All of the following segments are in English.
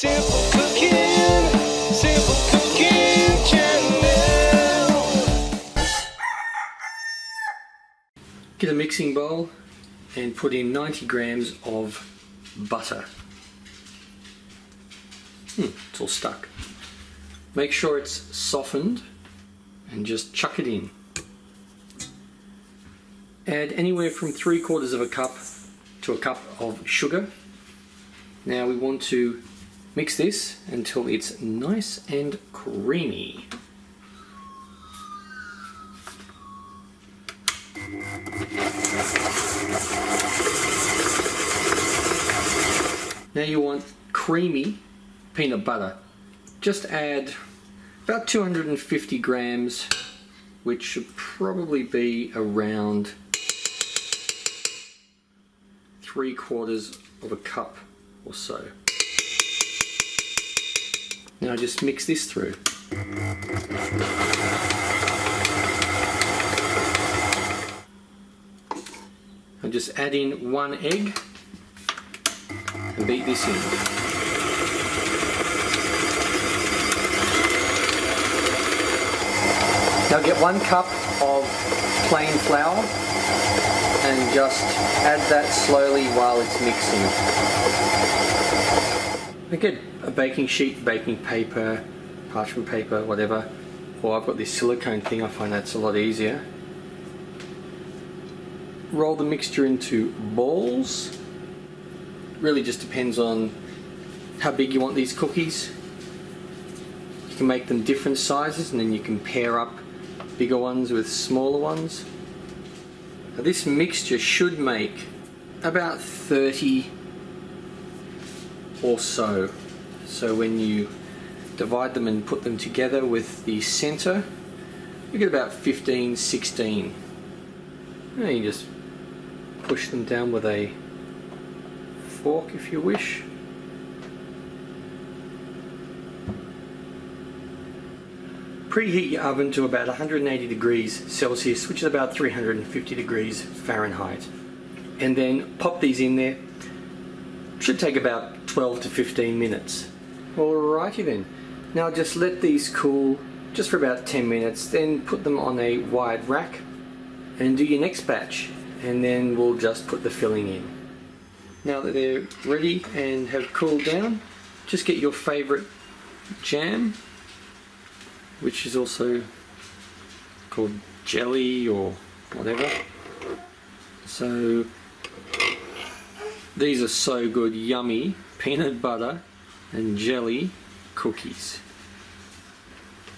Simple cooking, simple cooking channel. Get a mixing bowl and put in 90 grams of butter. It's all stuck. Make sure it's softened and just chuck it in. Add anywhere from 3/4 of a cup to a cup of sugar. Now we want to mix this until it's nice and creamy. Now you want creamy peanut butter. Just add about 250 grams, which should probably be around 3/4 of a cup or so. Now just mix this through. And just add in 1 egg and beat this in. Now get 1 cup of plain flour and just add that slowly while it's mixing. Now get a baking sheet, baking paper, parchment paper, whatever, or I've got this silicone thing, I find that's a lot easier. Roll the mixture into balls. Really just depends on how big you want these cookies. You can make them different sizes and then you can pair up bigger ones with smaller ones. Now this mixture should make about 30 or so. So when you divide them and put them together with the center, you get about 15, 16. And you just push them down with a fork if you wish. Preheat your oven to about 180 degrees Celsius, which is about 350 degrees Fahrenheit. And then pop these in there. Should take about 12 to 15 minutes. Alrighty then. Now just let these cool just for about 10 minutes, then put them on a wide rack and do your next batch, and then we'll just put the filling in. Now that they're ready and have cooled down, just get your favorite jam, which is also called jelly or whatever. So these are so good, yummy peanut butter and jelly cookies.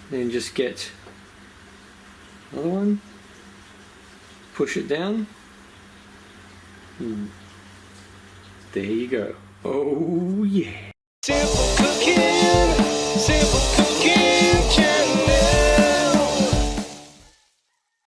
Then just get another one, push it down. There you go. Oh yeah. Simple cooking, simple cooking.